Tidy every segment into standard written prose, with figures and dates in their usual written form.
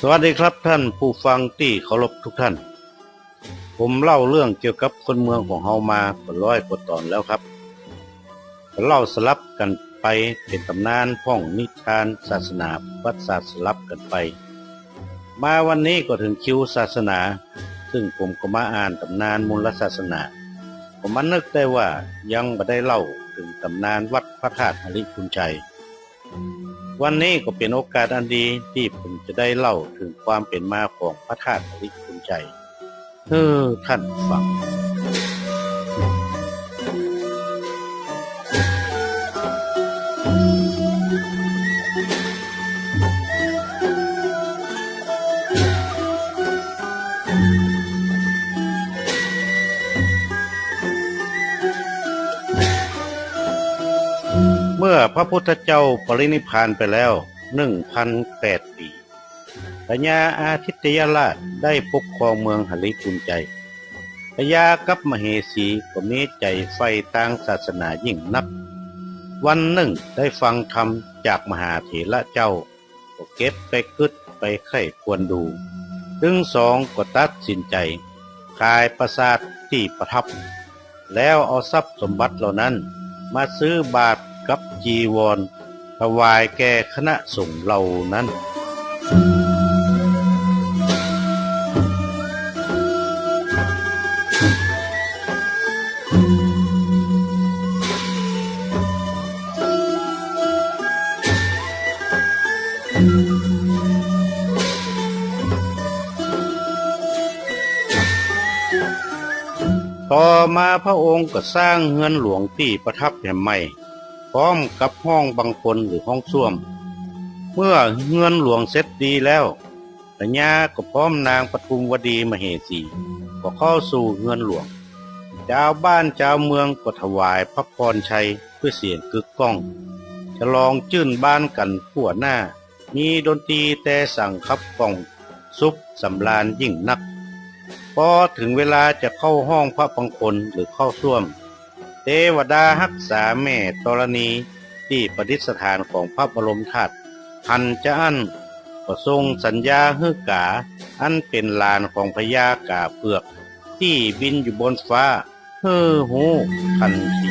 สวัสดีครับท่านผู้ฟังที่เคารพทุกท่านผมเล่าเรื่องเกี่ยวกับคนเมืองของเฮามาเป็นร้อยกว่าตอนแล้วครับเล่าสลับกันไปเป็นตำนานพ้องนิทานศาสนาวัดศาสตร์สลับกันไปมาวันนี้ก็ถึงคิวศาสนาซึ่งผมก็มาอ่านตำนานมูลศาสนาผมมันนึกได้ว่ายังบ่ได้เล่าถึงตำนานวัดพระธาตุหริพุนชัยวันนี้ก็เป็นโอกาสอันดีที่ผมจะได้เล่าถึงความเป็นมาของพระธาตุหริพุนชัยให้ท่านฟังเมื่อพระพุทธเจ้าปรินิพพานไปแล้ว 1,008 ปีพญาอาทิตยราชได้ปกครองเมืองหริพุนชัยพญากับมเหสีก็มีใจใฝ่ต่างศาสนายิ่งนักวันหนึ่งได้ฟังธรรมจากมหาเถระเจ้าก็เก็บไปคิดไปไข้ควรดูทั้งสองก็ตัดสินใจขายปราสาทที่ประทับแล้วเอาทรัพย์สมบัติเหล่านั้นมาซื้อบาทกับจีวรถวายแก่คณะสงฆ์เหล่านั้นต่อมาพระองค์ก็สร้างเรือนหลวงที่ประทับแห่งใหม่พร้อมกับห้องบังคลหรือห้องส้วมเมื่อเรือนหลวงเสร็จดีแล้วพญาก็พร้อมนางปทุมวดีมเหสีก็เข้าสู่เรือนหลวงชาวบ้านชาวเมืองก็ถวายพระพรชัยด้วยเสียงกึกก้องฉลองจื่นบ้านกันทั่วหน้ามีดนตรีแต่สั่งขับกล่องซุบสำราญยิ่งนักพอถึงเวลาจะเข้าห้องพระบังคลหรือเข้าส้วมเทวดารักษาแม่ธรณีที่ประดิษฐานของพระบรมธาตุพันจะอั้นก็ทรงสัญญาให้กาอันเป็นลานของพญากาเผือกที่บินอยู่บนฟ้าฮือหูทันที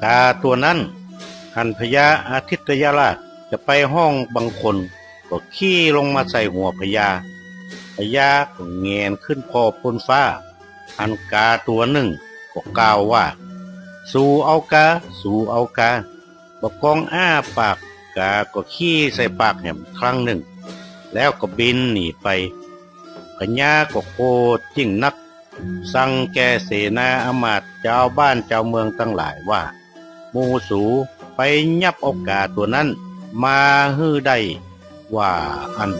กาตัวนั้นหันพญาอาทิตยราชจะไปห้องบังคลก็ขี้ลงมาใส่หัวพญาก็แงนขึ้นพอบนฟ้าหันกาตัวหนึ่งก็กล่าวว่าสู่เอากาสู่เอากาบกองอ้าปากกาก็ขี้ใส่ปากแหมครั้งหนึ่งแล้วก็บินหนีไปพญาก็โกรธยิ่งนักสั่งแก่เสนาอมาตย์เจ้าบ้านเจ้าเมืองทั้งหลายว่ามูสูไปยับโอกาสตัวนั้นมาฮื้อได้ว่าอัน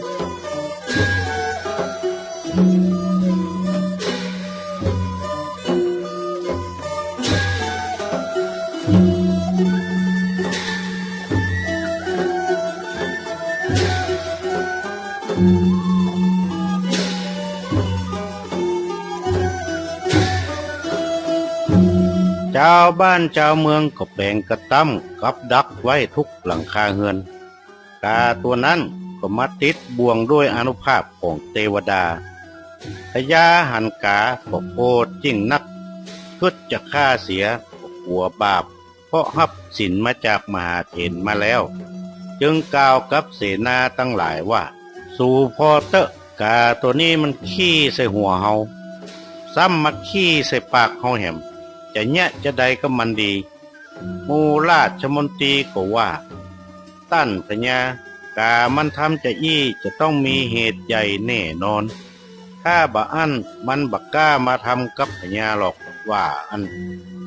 ชาวบ้านชาวเมืองก็แบ่งกระตั้มกับดักไว้ทุกหลังคาเฮือนกาตัวนั้นก็มาติดบ่วงด้วยอานุภาพของเทวดาพญาหันกาก็โกรธยิ่งนักคิดจะฆ่าเสียก็กลัวบาปเพราะรับสินมาจากมหาเถรมาแล้วจึงกล่าวกับเสนาทั้งหลายว่าสู่พอเตอะกาตัวนี้มันขี้ใส่หัวเฮาซ้ำมาขี้ใส่ปากเฮาแหมจะแยะจะใดก็มันดีมูราชมนตรีก็ว่าตั้นพญากามันทำจะจะต้องมีเหตุใหญ่แน่นอนถ้าบ่อันมันบักกล้ามาทำกับพญาหรอกว่าอัน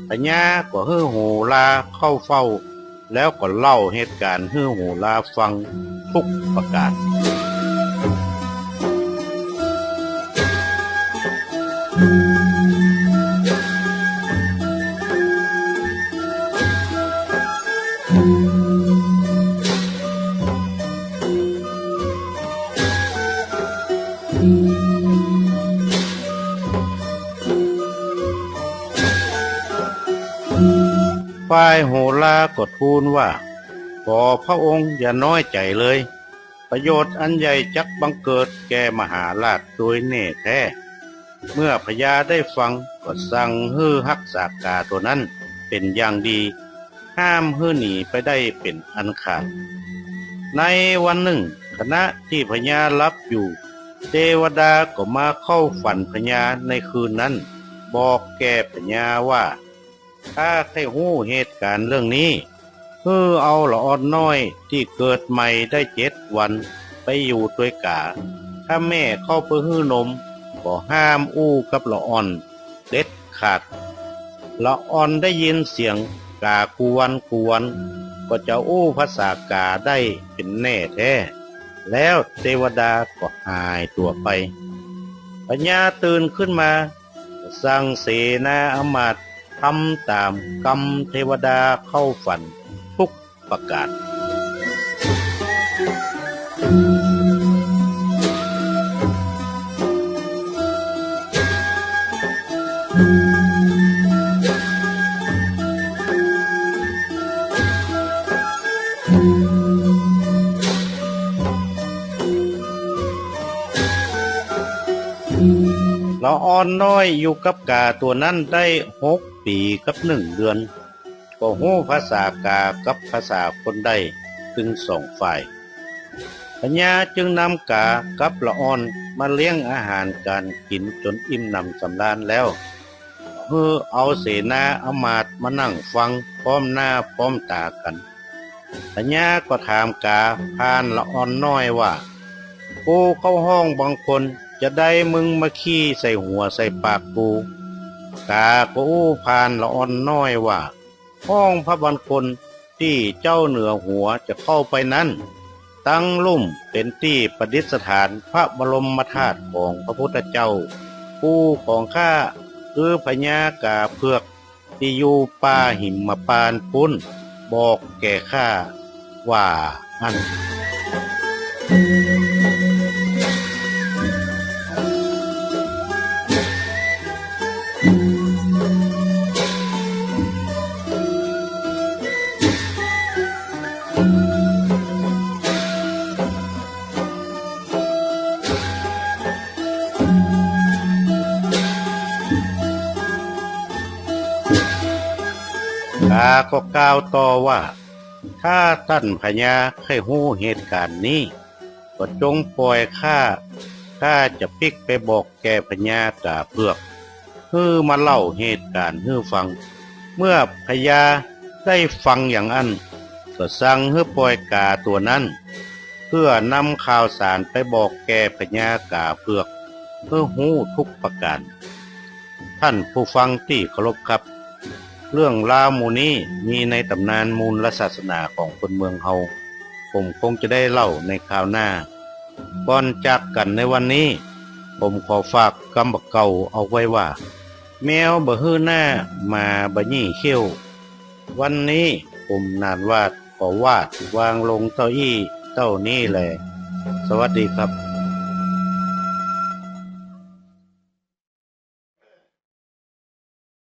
พญาก็ฮื้อโหราเข้าเฝ้าแล้วก็เล่าเหตุการณ์ฮื้อโหราฟังทุกประการ ฝ่ายโหราก็ทูลว่าขอพระองค์อย่าน้อยใจเลย ประโยชน์อันใหญ่จักบังเกิดแก่มหาราชโดยแน่แท้เมื่อพญาได้ฟังก็สั่งให้รักษากาตัวนั้นเป็นอย่างดีห้ามให้หนีไปได้เป็นอันขาดในวันหนึ่งขณะที่พญาหลับอยู่เทวดาก็มาเข้าฝันพญาในคืนนั้นบอกแก่พญาว่าถ้าใครหู้เหตุการณ์เรื่องนี้เอาละอ่อนน้อยที่เกิดใหม่ได้7 วันไปอยู่ด้วยกาถ้าแม่เข้าไปหื้อนมก็ห้ามอู้กับละอ่อนเด็ดขาดละอ่อนได้ยินเสียงกากวนก็จะอู้ภาษากาได้เป็นแน่แท้แล้วเทวดาก็หายตัวไปพญาตื่นขึ้นมาสั่งเสนาอมาตย์ทำตามกรรมเทวดาเข้าฝันทุกประการละอ่อนน้อยอยู่กับกาตัวนั้นได้6 ปีกับ1 เดือนก็ฮู้ภาษากากับภาษาคนได้ถึง2 ฝ่ายพญาจึงนำกากับละอ่อนมาเลี้ยงอาหารการกินจนอิ่มหนำสำราญแล้วเอาเสนาอมาตย์มานั่งฟังพร้อมหน้าพร้อมตากันพญาก็ถามกาพานละอ่อนน้อยว่ากูเข้าห้องบางคนจะได้มึงมาขี้ใส่หัวใส่ปากกูกาก็อู้พานละอ่อนน้อยว่าห้องพระบรรพลที่เจ้าเหนือหัวจะเข้าไปนั้นตั้งลุ่มเป็นที่ประดิษฐานพระบรมธาตุของพระพุทธเจ้าผู้ของข้าคือพญากาเผือกที่อยู่ป่าหิมพานต์ปุ้นบอกแก่ข้าว่าอันกาก็กล่าวต่อว่าถ้าท่านพญาใครหู้เหตุการณ์นี้ก็จงปล่อยข้าจะพลิกไปบอกแก่พญากาเผือกมาเล่าเหตุการณ์ฟังเมื่อพญาได้ฟังอย่างนั้นก็สั่งให้ปล่อยกาตัวนั้นเพื่อนำข่าวสารไปบอกแก่พญากาเผือกหู้ทุกประการท่านผู้ฟังที่เคารพครับเรื่องราวหมู่นี้มีในตำนานมูลศาสนาของคนเมืองเฮาผมคงจะได้เล่าในคราวหน้าก่อนจากกันในวันนี้ผมขอฝากคำบอกเก่าเอาไว้ว่าแมวบ่ฮื้อหน้ามาบ่ยี่เขี้ยววันนี้ผมนานวาดขอวาดวางลงเต้าอี้เต้านี้แหละสวัสดีครับ